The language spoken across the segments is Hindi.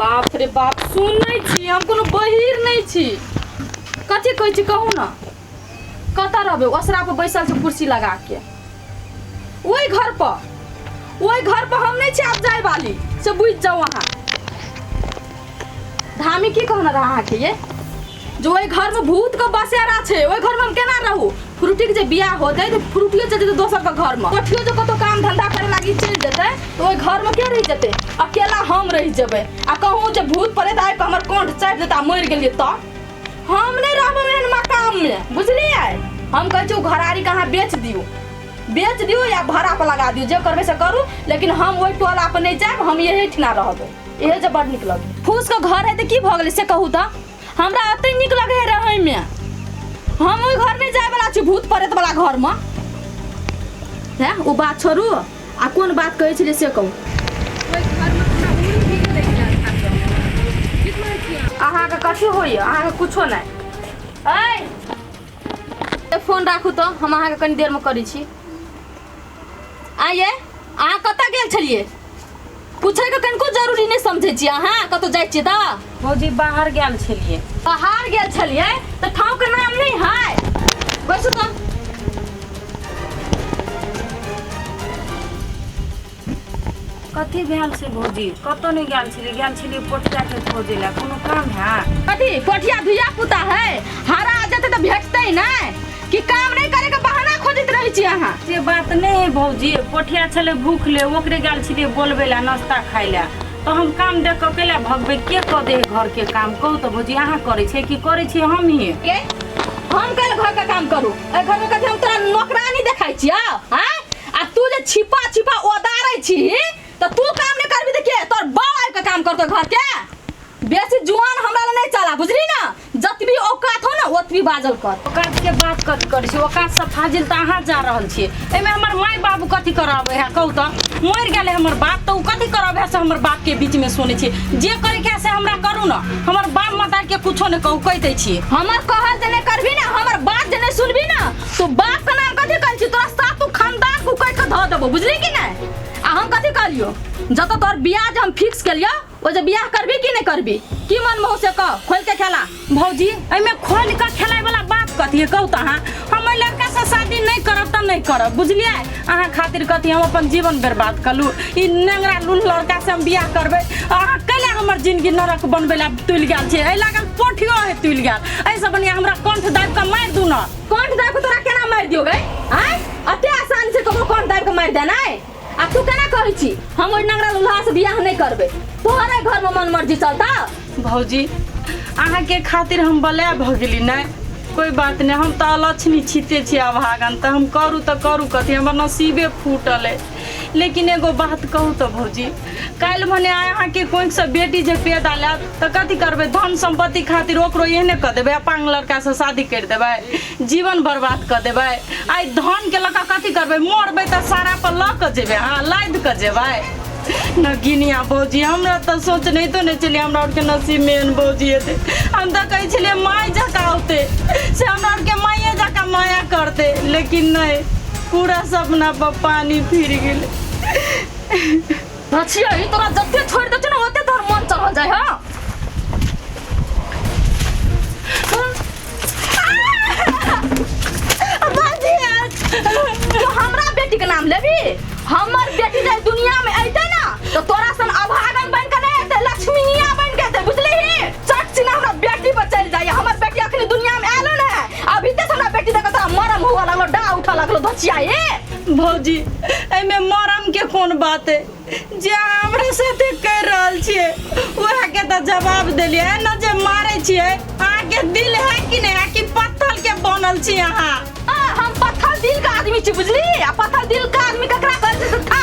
बाप रे बाप सुन नहीं छी हम कोनो बहिर नहीं छी कथी कहै छी कहू ना कता रहबे ओसरा पर बैसल छै कुर्सी लगा के ओई घर पर हम नहीं छी आप जाए वाली से बुझ जाओ वहां धामी की कहना रहा है के ये जो ओई घर में भूत का बसेरा छे ओई घर में हम केना रहू फ्रूटी के जे बियाह हो जाए तो फ्रूटियो चल जेते दोसर के घर में कोठियो जो कतो काम धंधा करे लागी चल जेते तो ओई घर में के रह जेते अकेला हम रह जेबे आ कहूं जे भूत प्रेत आइ के हमर कंठ चाट देता मर गेलिए तो हम नहीं रहबो एहन मकाम में बुझलिए हम कहै छी घरारी कहां बेच दियो या भाड़ा पर लगा दियो जे करबे से करू लेकिन हम ओई टोला पर नहीं जाब हम यही ठिना रहबे एहे जे बड़ निक लगे फूस के घर है त की भ गेलै से कहू त हमरा अते निक लगे है रहै में हम ओई घर नहीं जाय वाला छी भूत प्रेत वाला घर में है ओ बात छोड़ू आ कोन बात कहै छले से कहू ओई घर में हमरा उड़ी भी के देख जा कितना किया आहा का कथि होय आहा का कुछो नहीं ए फोन राखू तो हम आहा के कनी देर में करै छी आइए आहा कता गेल छलिए पूछे के कनको जरूरी नहीं समझे छी आहा कतो जाय छी त भौजी बाहर गेल छलिए त ठाव के नाम नहीं है बैसु तो कथी भेल से भौजी कतो नहीं गेल छलिए पोठिया के खोजे ला कोनो काम है कथी पोठिया धिया पुता है हारा आ जते त भेटतै नहीं कि काम नहीं करे के बहाना खोजत रही छी आहा से बात नहीं है भौजी पोठिया छले भूख ले ओकरे गेल छलिए बोलबे ला नाश्ता खाइ ला तो हम काम देख के केला भगबे के क दे घर के काम कहू तो भौजी अहाँ करे छे कि करे छी हम ही के हम कल घर का काम करू ए घर में कथी हम तोरा नौकरानी देखाई छी हां आ तू जे छिपा ओदारै छी त तू काम नहीं करबी त के तोर बाप के काम करतो घर के बेसी जुआन हमरा ले नहीं चला बुझली ना जतबी औकात हो ना ओतबी बाजल कर औकात के बात कथी करै छी औकात से फाजिल त अहाँ जा रहल छी एमे हमर माय बाबू कथी करावे है कहू तो मर गेले हमर बाप तो कथी करावे से हमर बाप के बीच में सुनै छी जे करे के से हमरा करू ना हमर बाप माता के कुछो ने कहू कह दै छी हमर कहल जे नहीं करबी ना हमर बात जे नहीं सुनबी ना तो बाप का नाम कथी कहै छी तोरा साथ तू खानदान को कह के ध देबो बुझली कि नहीं आ हम कथी कहलियो जत तोर बियाह हम फिक्स केलियो ओ जे बियाह करबी कि नहीं करबी की मन मोह से कह खोल के खेला भौजी एमे खोल के खेलाय वाला बात कथी है कहू त अहाँ हम लड़का से शादी नहीं करब त नहीं करब बुझलिए अहाँ खातिर कथी हम अपन जीवन बर्बाद कलू ई नेंगरा लूल लड़का से हम बियाह करबे अहाँ कैले हमर जिंदगी नरक बनबे ला तुल गेल छे ए लागल पोठियो है तुल गेल ऐसे बनिया हमरा कंठ दाब के मार दू ना कंठ दाब के तोरा केना मार दियो गई हैं अते आसान से कबो कंठ दाब के मार देना है आ तू केना कहै छी हम ओइ नंगरा लुल्हा से बियाह नहीं करबे तोहरे घर में मन मर्जी चलता भौजी अहाँ के खातिर हम बले भ गेली नहीं कोई बात नहीं हम त लक्ष्मी छिते छी अभागन त हम करू कथी हमर नसीबे फूटल है लेकिन एगो बात कहू तो भौजी काल भने अहाँ के कोई से बेटी जे पैदा ला त कथी करबे धन संपत्ति खातिर ओकरो एहने क देबे पांग लड़का से शादी कर देबे जीवन बर्बाद क देबे आई धन के लका कथी करबे मरबे त सारा पर ल क जेबे हां लाद क जेबे न गिनिया भौजी हमरा तो सोच नहीं तो नहीं चलिए हमरा के नसीब में भौजी थे हम तो कहे छलिए माय जका होते से हमरा के माये जका माया करते लेकिन नहीं पूरा सपना पर पानी फिर गेल रछिया ई तोरा जत्ते छोड़ दे न ओते तोर मन चल जाय हां तो हमरा बेटी के नाम लेबी हमर बेटी जे दुनिया में आइते ना तो तोरा सन अभागन बन के नहीं आते लक्ष्मीनिया बन के आते बुझली चट सिना हमरा बेटी पर चल जाय हमर बेटी अखनी दुनिया में आलो ना अभी तक हमरा बेटी देख त मरम हुआ लगलो डा उठा लगलो धचिया ए भौजी एमे मरम के कोन बात है जे हमरा साथे कर रहल छिए ओहा के त जवाब देलिए न जे मारे छिए अहाँ के दिल है कि नहीं है कि पत्थर के बनल छी अहाँ हम पत्थर दिल का आदमी छी बुझली आ पत्थर दिल का आदमी ककरा कहै छै था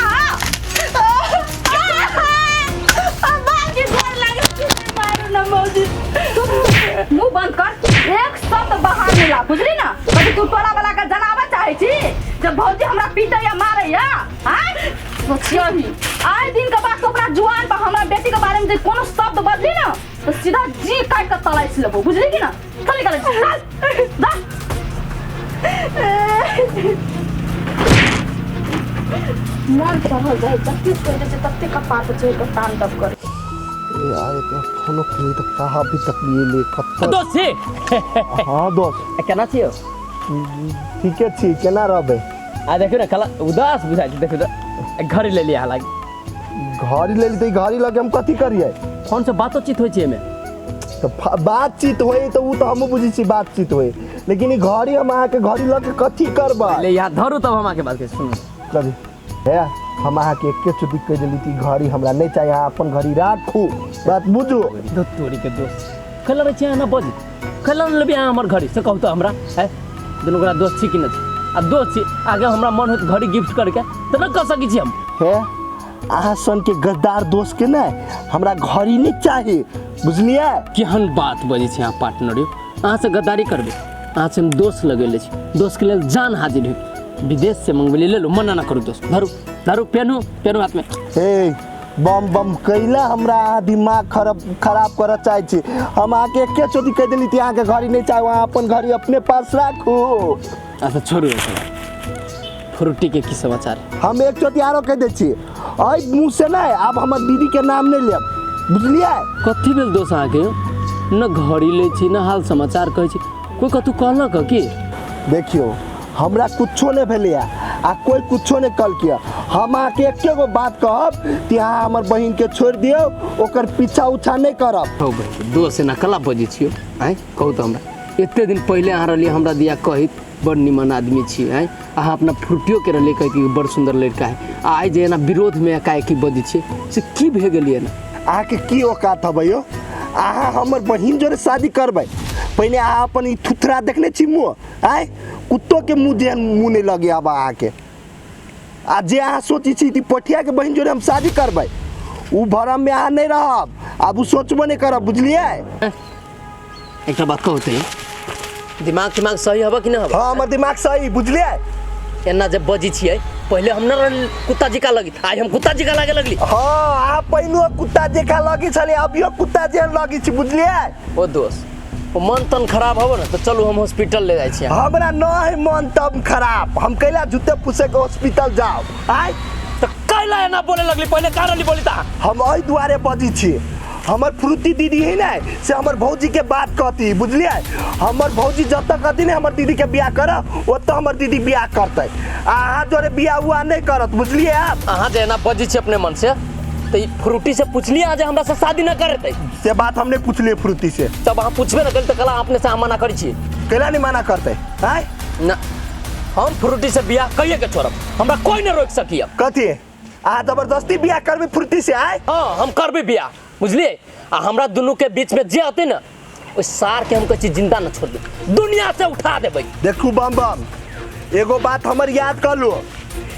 बाकी गोर लागे मारू न मौजी मुंह बंद कर एक शब्द बाहर नहीं ला बुझली ना कभी तू टोला वाला का जनावा चाहे छी जब भौजी हमरा पीटे या मारे या हां सोचियो भी आए दिन के बाद ओकरा जुआन पर हमरा बेटी के बारे में कोनो शब्द बदली ना तो सीधा जी काट के तलाई से लेबो बुझली कि ना चल निकल जा मन चढ़ल जाए जत्ते सोचे तत्ते कपार पे चढ़ के तांडव करे यार ये तो फोन के तो कहाँ भी तक ले खत्म दोस्त छी हाँ दोस्त केना छियो ठीके छी केना रहबै आ देखियो ना कला उदास बुझाइ छै देखियो त घड़ी ले लिया हालांकि घड़ी ले ली घड़ी लगे हम कथी करिए फोन से बातचीत होइ छै एमे तो बातचीत होई तो उ तो हम बुझी छी बातचीत होई लेकिन ई घड़ी हम अहाँ के घड़ी लगे कथी करबा ले यहाँ धरू तब हम के बात के सुन कभी है हम अहाँ के एके चुटी कह देली ती घड़ी हमरा नहीं चाहिए अहाँ अपन घड़ी राखू बात बुझू दो तोरी के दोस्त कलर छै ना बज कलर लेबे हमर घड़ी से कहू तो हमरा है दुनू गोरा दोस्त छी कि न छी आ दोस्त छी आगे हमरा मन होत घड़ी गिफ्ट करके त न कह सकी छी हम है अहाँ सन के गद्दार दोस्त के ना हमरा घड़ी नहीं चाहिए बुझलिए केहन बात बजे छै अहाँ पार्टनर यौ अहाँ से गद्दारी करबे अहाँ से हम दोस्त लगेले छी दोस्त के लेल जान हाजिर है विदेश से मंगवेले ले लो मना ना करू दोस्त धरू धरू पेनू पेनू हाथ में ए बम बम कैला हमरा अहाँ दिमाग खराब कर चाहे छी हम आके एके चोटी कह देली थी अहाँ के घड़ी नहीं चाहिए वहाँ अपन घड़ी अपने पास राखू अच्छा छोड़ू फ्रूटी के की समाचार हम एक चोटी आरो कह दे छी आई मुँह से नहीं अब हमर दीदी के नाम नहीं लेब बुझलिए कथी भेल दोस्त अहाँके न घड़ी ले छी न हाल समाचार कहै छी कोई कतू कहलक कि देखियो हमरा कुछो नहीं भेलै आ कोई कुछो नहीं कल किया हम आके एके गो बात कहब कि अहाँ हमर बहिन के छोड़ दियो ओकर पीछा उछा नहीं करब हो भाई दोस्त ना कला बजे छियो आइ कहू तो हमरा एते दिन पहले अहाँ रहलिए हमरा दिया कहित बड़ निमन आदमी छी आइ अहाँ अपना फ्रूटियो के रहलिए कहि कि बड़ सुंदर लड़का है आइ जे ना विरोध में एकाएकी बजे छी से की भे गेलिए ना अहाँ के की औकात हबै यो अहाँ हमर बहिन जोरे शादी करबै पहले अहाँ अपन ई थुथरा देखने छी मुँह आय कुत्तो के मुँह जेहन मुँह नहीं लगे अब अहाँ के आ जे अहाँ सोची छी कि पठिया के बहिन जोरे हम शादी करबै उ भरम में अहाँ नहीं रहब अब उ सोचबो नहीं करब बुझलिए एक बात कहते दिमाग दिमाग सही हबा कि ना हबा हाँ हमर दिमाग सही बुझलिए एना जब बजी छियै पहले हम न कुत्ता जिका लगी आज हम कुत्ता जिका लागे लगली हाँ आप पहिनो कुत्ता जेका लगी छले अभियो कुत्ता जेहन लगी छी बुझलिए ओ दोस्त ओ मन तन खराब हो ना तो चलू हम हॉस्पिटल ले जाए छियै हमरा न है मन तब खराब हम कैला जूते पूछे के हॉस्पिटल जाओ आय तो कैला एना बोले लगली पहले कारली बोली ता हम एहि दुआरे बजी छी हमर फ्रूटी दीदी है ना से हमर भौजी के बात कहती बुझलिए हमर भौजी जब तक कहती ना हमर दीदी के बियाह कर ओत हमर दीदी बियाह करते अहाँ जोरे बियाह हुआ नहीं करत बुझलिए आप अहाँ जे एना बजी छी अपने मन से तो ई फ्रूटी से पूछलिए आज हमरा से शादी न करते से बात हमने पूछलिए फ्रूटी से तब अहाँ पूछबे न कल तो कला अपने से मना करी छी कैला नहीं मना करते आय ना हम फ्रूटी से बियाह कहिए के छोड़ब हमरा कोई न रोक सकी अब कथी अहाँ जबरदस्ती बियाह करबे फ्रूटी से आय हाँ हम करबे बियाह बुझलिए आ हमरा दोनों के बीच में जे होते ना ओइ सार के हम कहै छी जिंदा न छोड़ दे दुनिया से उठा देबै देखू बम बम एगो बात हमर याद कर लो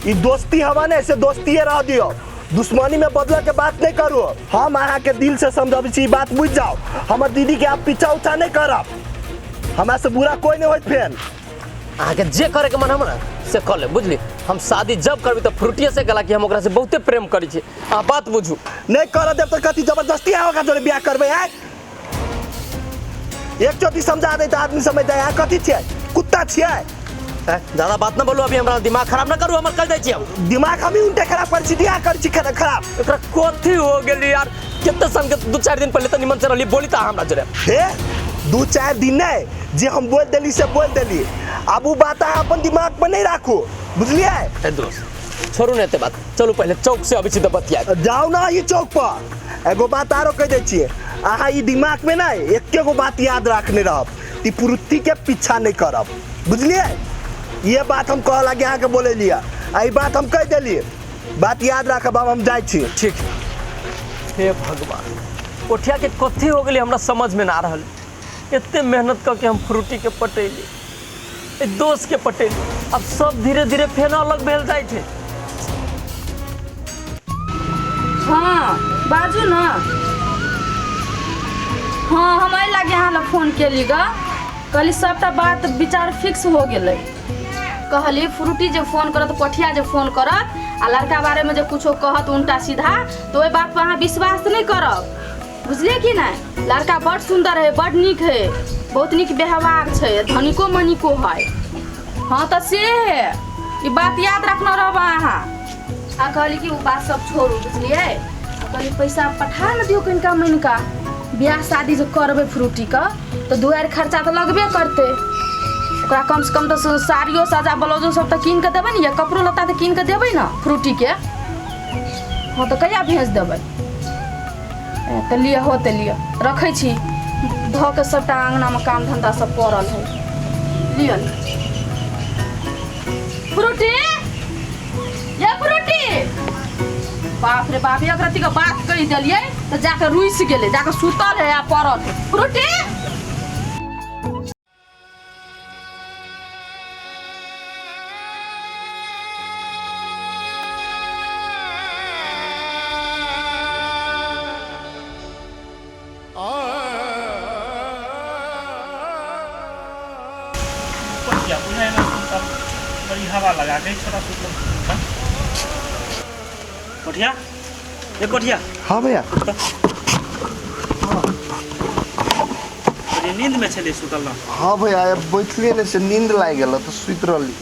ई दोस्ती हवा ने से दोस्तीये रह दियो दुश्मनी में बदले के बात नहीं करू हम अहाँ के दिल से समझाबी छी बात बुझ जाओ हमर दीदी के आप पीछा उछा नहीं करब हमरा से बुरा कोई नहीं होत फेन अहाँ के जे करे के मन हम ना से कर ले बुझली हम शादी जब करबी तो फ्रूटिये से कला कि हम ओकरा से बहुते प्रेम करी छी अहाँ बात बुझू नहीं कर देब तो कथी जबरदस्ती होगा जोरे बियाह करबे आय एक चोटी समझा दे तो आदमी समझ जाए यहाँ कथी छियै कुत्ता छियै ज्यादा बात ना बोलू अभी हमरा दिमाग खराब ना करू हमर कल जाइ छी हम दिमाग हम ही उल्टे खराब कर छी दिया कर छी खराब एकरा कथी हो गेली यार कितना संग 2-4 दिन पहले तो निमन से रहली बोली ता हमरा जरे हे 2-4 दिन नहीं जे हम बोल देली से बोल देली अब वो बात अहाँ अपन दिमाग पर नहीं राखू बुझलिए ए दोस्त छोड़ू ना एते बात चलू पहले चौक से अभी सीधा बतिया जाओ ना ये चौक पर एगो बात आरो कह दे छियै अहाँ ई दिमाग में ना एके गो बात याद रखने रहब ती पुरुति के पीछा नहीं करब बुझलिए ये बात हम कह लगे अहाँ के बोले लिया आई बात हम कह देलिए बात याद रखब अब हम जाए छी ठीक हे भगवान कोठिया के कथी हो गेली हमरा समझ में ना आ रहल इतने मेहनत करके हम फ्रूटी के पटेली ए दोस्त के पटेली अब सब धीरे धीरे फेन अलग भेल जाए थे हाँ बाजू ना हाँ हम अइ लागे अहाँ ला फोन केली ग कहली सबटा बात विचार फिक्स हो गेलै कहली फ्रूटी जे फोन करत पठिया जे फोन करत आ लड़का बारे में जे कुछो कहत उल्टा सीधा तो ओहि बात पर अहाँ विश्वास नहीं करब बुझलिए कि नहीं लड़का बड़ सुंदर है बड़ नीक है बहुत नीक व्यवहार छै धनिको मनिको है हाँ तो से है ये बात याद रखना रहब अहाँ कहली कि वो बात सब छोड़ू बुझलिए कहीं पैसा पठा न दियो कहीं महीने का ब्याह शादी जो करबे फ्रूटी का तो दुआर खर्चा तो लगबे करते ओकरा कम से कम तो साड़ियों साजा ब्लाउजो सब तो कीन के देबै न या कपड़ो लत्ता तो कीन के देबै न फ्रूटी के हाँ तो कहिया भेज देबै तो लिए होते लिए रखै छी धो के सबटा आंगना में काम धंधा सब पड़ल है लियो फ्रूटी ये फ्रूटी बाप रे बाप एक रत्ती के बात कहि देलिए तो जाके रुइस गेले जाके सुतल है आ पड़ल है फ्रूटी बड़ी हवा लगा के छोटा सा कोठिया ये कोठिया हाँ भैया बड़ी नींद में चले सुतल ना हाँ भैया बैठलिए ने से नींद लाग गेल तो सुत रहली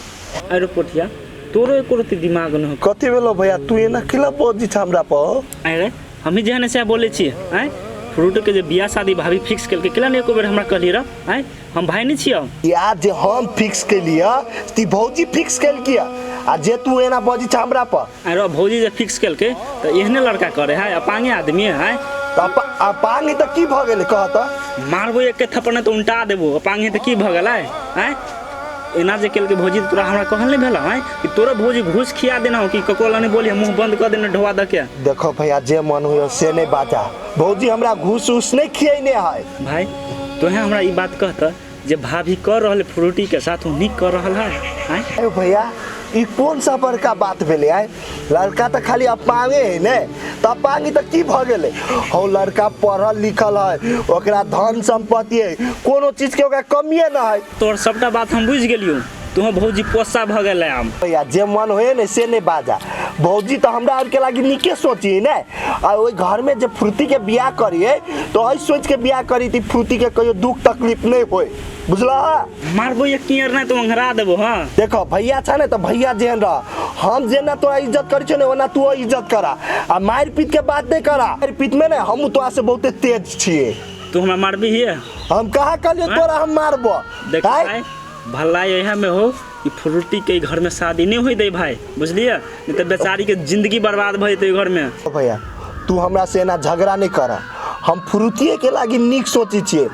अरे कोठिया तोरो एको रति दिमाग न कथी भेलो भैया तू एना किला पहुंच छी हमरा पर अरे हम ही जेहन से बोले छी हैं फ्रूट के जे बियाह शादी भाभी फिक्स केलके किला ने एको बेर हमरा कहली र हैं हम भाई नहीं छियो यार जे हम फिक्स केलिया ती भौजी फिक्स केल किया आ जे तू एना बजी छ हमरा पर अरे भौजी जे फिक्स केलके तो एहने लड़का करे है अपांगे आदमी है अपांगी त की भ गेले कहत मारबो एक थप्पड़ ने तो उल्टा देबो अपांगे त की भ गेलै हैं एना जे केलके भौजी तोरा हमरा कहल नहीं भेला हैं कि तोरा भौजी घूस खिया देना कि ककोला ने बोली मुंह बंद कर देना ढोआ द के देखो भैया जे मन होय से नहीं बाजा भौजी हमरा घूस उस नहीं खियैने है भाई तोहे हमरा ई बात कहता जे भाभी कर रहल फ्रूटी के साथ उ निक कर रहल है हैं भैया ई कौन सा बड़का बात भेले है लड़का तो खाली अपांगे है ने तो अपांगी तो की भ गेले हो लड़का पढ़ल लिखल है ओकरा धन संपत्ति है कोनो चीज के ओकरा कमिए ना है तोर सबटा बात हम बुझ गेलियो तोह भौजी पोसा भ गेलै आम भैया जे मन होए ने से नहीं बाजा भौजी तो हमरा और के लागी निके सोची ने और ओई घर में जब फ्रूटी के बियाह करिए तो ऐ सोच के बियाह करी थी फ्रूटी के कोई दुख तकलीफ नहीं होए बुझला मारबो एक कियर नहीं तो अंगरा देबो हां देखो भैया छ ने तो भैया जेहन रह हम जेना तोरा इज्जत करै छ ने ओना तू इज्जत करा आ मार पीट के बात नहीं करा मार पीट में ने हम तोरा से बहुत तेज छिए तू हमरा मारबी है हम कहा कहलियो तोरा हम मारबो देख भाई भला यह में हो कि फ्रूटी के घर में शादी नहीं होई दे भाई बुझलिए नहीं तो बेचारी के जिंदगी बर्बाद भ जेते घर में भैया तू हमरा से ना झगड़ा नहीं कर हम फ्रूटिए के लागी निक सोची छिए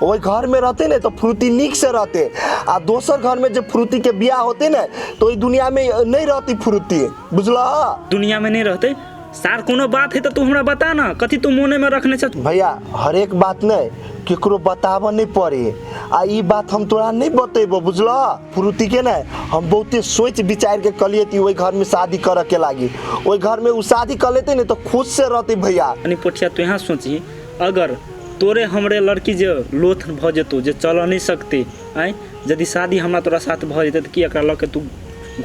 ओई घर में रहते ने तो फ्रूटी निक से रहते आ दोसर घर में जब फ्रूटी के बियाह होते ने तो ई दुनिया में नहीं रहती फ्रूटी बुझला दुनिया में नहीं रहते सार कोनो बात है तो तू हमरा बता ना कथी तू मोने में रखने छ भैया हर एक बात नहीं केकरो बताब नहीं पड़े आ ई बात हम तोरा नहीं बतेबो बुझला फ्रूटी के ना हम बहुते सोच विचार के कलिए थी ओई घर में शादी करे के लागी ओई घर में उ शादी कर लेते ने तो खुश से रहते भैया अनि पोठिया तू यहाँ सोची अगर तोरे हमरे लड़की जे लोथ भ जेतो जे चल नहीं सकते आय यदि शादी हमरा तोरा साथ भ जेते त की एकरा ल के तू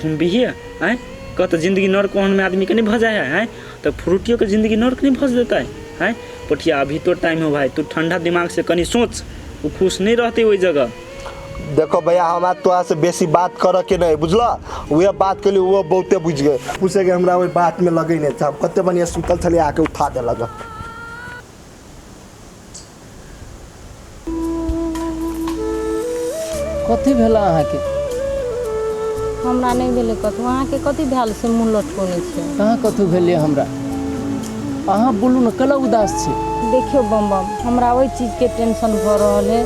घूमबी है आय कत जिंदगी नरक ओहन में आदमी के नहीं भजा है तो फ्रूटियों के जिंदगी नरक नहीं भज देता है पोठिया अभी तो टाइम हो भाई तू ठंडा दिमाग से कनी सोच वो खुश नहीं रहते वही जगह देखो भैया हमारा तोरा से बेसी बात कर के नहीं बुझला वह बात के लिए वो बहुते बुझ गए पूछे के हमरा वही बात में लगे नहीं था कते बढ़िया सुतल थले आके उठा दे लगा कथी भेला अहाँ के हमरा नहीं भेले कतहु अहाँ के कथी भेल से मुँह लटकोने छै कहाँ कथू भेलिए हमरा अहाँ बोलू न कला उदास छी देखियो बम बम हमरा वही चीज के टेंशन भ रहल है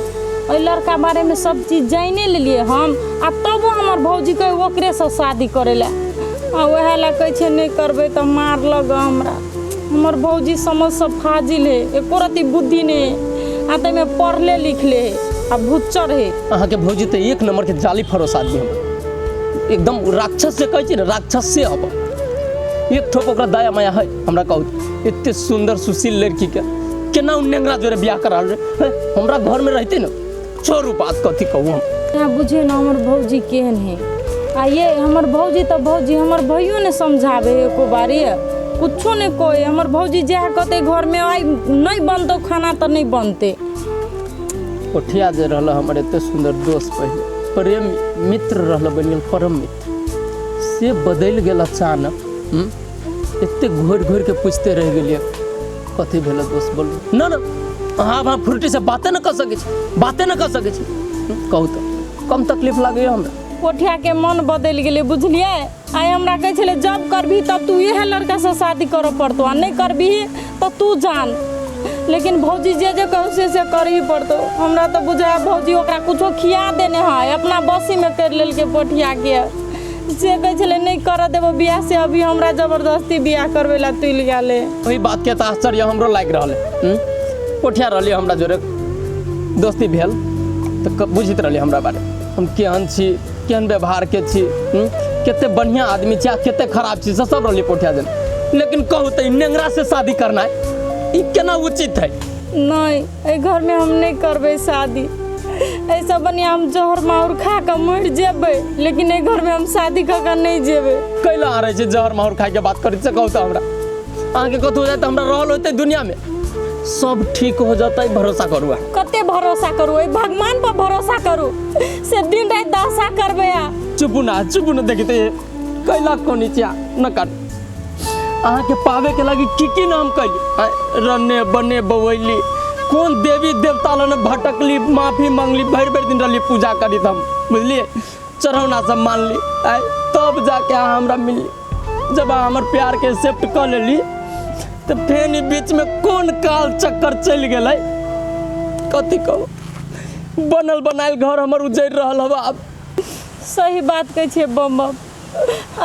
ओई लड़का बारे में सब चीज जाने लेलिए हम आ तबो हमर भौजी के ओकरे से शादी करेला आ वह ला कह छे नहीं करबे तो मार लग हमरा हमर भौजी समझ सब फाजिल है एको रति बुद्धि नहीं आ में पढ़ले लिखले आ भुच्चर है अहाँ के भौजी तो एक नंबर के जाली फरोस आदमी हम एकदम राक्षस से कहै छी न राक्षस से अब एक ठोप ओकरा दया माया है हमरा कहू इतने सुंदर सुशील लड़की के केना नेंगरा जोरे बियाह करा रे हमरा घर में रहते न छोरू बात कथी कहू हम यहाँ बुझे न हमर भौजी केहन है आ ये हमर भौजी तो भौजी हमर भैयो ने समझावे एको बारी कुछो ने कोई हमर भौजी जहाँ कहते घर में आई नहीं बनतो खाना तो नहीं बनते कोठिया जे रहल हमर एते सुंदर दोस्त पहले प्रेम मित्र रहल बन गेल परम मित्र से बदल गेल अचानक एते घोर घोर के पूछते रह गेलिए कथी भेल दोस्त बोलू ना ना हाँ हाँ फ्रूटी से बातें न कर सके बातें न कर सके कहू तो कम तकलीफ लगे हमरा पोठिया के मन बदल गेले बुझलिए आइ हमरा कहे छले जब करबी तब तू इहे लड़का से शादी करे पड़तो आ नहीं करबी तो तू जान लेकिन भौजी जे कहू से कर ही पड़तो हमरा तो बुझा भौजी ओकरा कुछो खिया देने है अपना बसी में कर लेल के पोठिया के से कहे छले नहीं कर देबो बियाह से अभी हमरा जबरदस्ती बियाह करवे ला तुल गेले वही बात के त आश्चर्य हमरो लाग रहले पोठिया रहली हमरा जोरे दोस्ती भेल तो बुझित रहली हमरा बारे हम केहन छी केहन व्यवहार के छी केते बढ़िया आदमी छी आ केते खराब छी सब रहली पोठिया देन लेकिन कहू तो नेंगरा से शादी करना है ई केना उचित है नहीं ए घर में हम नहीं करबे शादी ऐसा बनिया हम जहर माहौर खा के मर जेबे लेकिन ए घर में हम शादी कर के नहीं जेबे कैला आ रहे छै जहर माहौर खाए के बात करी से कहू तो हमरा आगे कतौ जाए तो हमरा रहल होते दुनिया में सब ठीक हो जाता भरोसा करू कते भरोसा करू भगवान पर भरोसा करू से दिन रात दशा करबे चुप ना देखते कैला कोनी चिया न कर अहाँ के पावे के लगी की नाम कैली रने बने बवैली कौन देवी देवता लने भटकली माफी मांगली भर दिन रहली पूजा करी हम बुझलिए चढ़ौना सब मान ली तब जाके हमरा मिलली जब हमर प्यार के एक्सेप्ट कर लेली तो फिर बीच में कौन काल चक्कर चल गए कथी कहो बनल बनायल घर हमर उजड़ रहल हवा अब सही बात कहे छे बम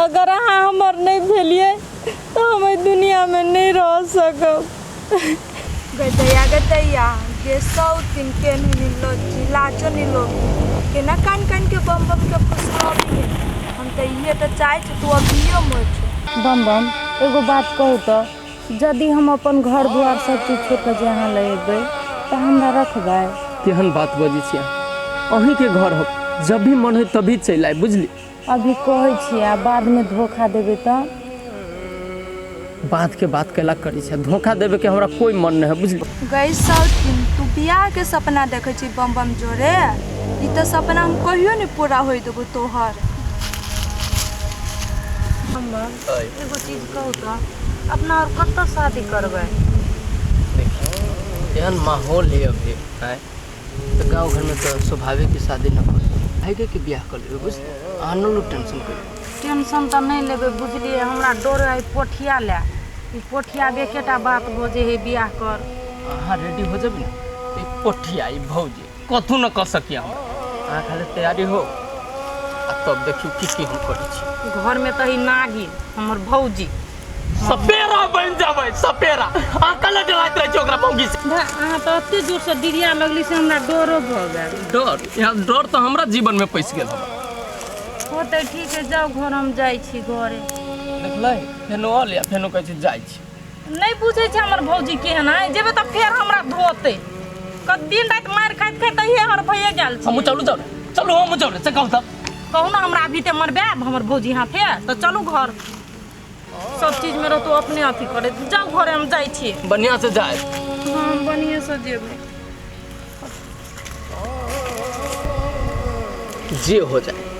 अगर अहाँ हमर नहीं भेलिए तो हम दुनिया में नहीं रह सकब गतैया जे सौ दिन के निलो लाजो निलो के ना कान के बम के फुसलावी हम तो ये तो चाहे तू अभियो मत बम एगो बात कहू तो यदि हम अपन घर द्वार सब चीज छोड़ के जहाँ लेबै तो हमरा रखबै केहन बात बजी छी अहीं के घर हो जब भी मन हो तभी चल आए बुझली अभी कहै छियै बाद में धोखा देबै तो बात के बात कैला करी छै धोखा देवे के हमरा कोई मन नहीं है बुझली गई सौतीन तू बियाह के सपना देखे छी बम जोरे ई तो सपना हम कहियो नहीं पूरा होई देबो तोहर एगो चीज कहू तो अपना और कत्तो शादी करबै देखिए एहन माहौल है अभी है तो गांव घर में तो स्वाभाविक की शादी न कर भाई के बियाह कर लेबे बुझ आनो लो टेंशन कर टेंशन तो नहीं लेबे बुझलिए हमरा डर है पोठिया ले ई पोठिया बेकेटा बात भोजे है बियाह कर हां रेडी हो जब ना ई पोठिया ई भौजी कथु न कर सकिया हम आ खाली तैयारी हो आ तब देखियो की हम करै छी घर में तो ही नागिन हमर भौजी सपेरा बन जाबै सपेरा अकल डराइत रह छै ओकरा मौगी से अहाँ तो अते जोर से डिरिया लगली से हमरा डरो भ गेल डर यहाँ डर तो हमरा जीवन में पैस गेल होते ठीक है जाओ घर हम जाई छी घरे देखलै फेनो आ ले फेनो कहै छै जाई छी नहीं पूछे छै हमर भौजी केहन है जेबे त फेर हमरा धोते क दिन रात मार खाइत खाइत ये हर भइए गेल छी हम चलू हम चलू से कहू ना हमरा अभी ते मरबे हमर भौजी हाथे तो चलू घर सब चीज में तो अपने अथी करे जाओ घरे हम जाई छी बढ़िया से जाए हां बढ़िया से जेबे जे हो जाए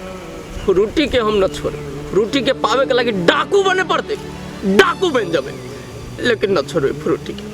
फ्रूटी के हम न छोड़े फ्रूटी के पावे के लगे डाकू बने पड़ते डाकू बन जाबे लेकिन न छोड़े फ्रूटी के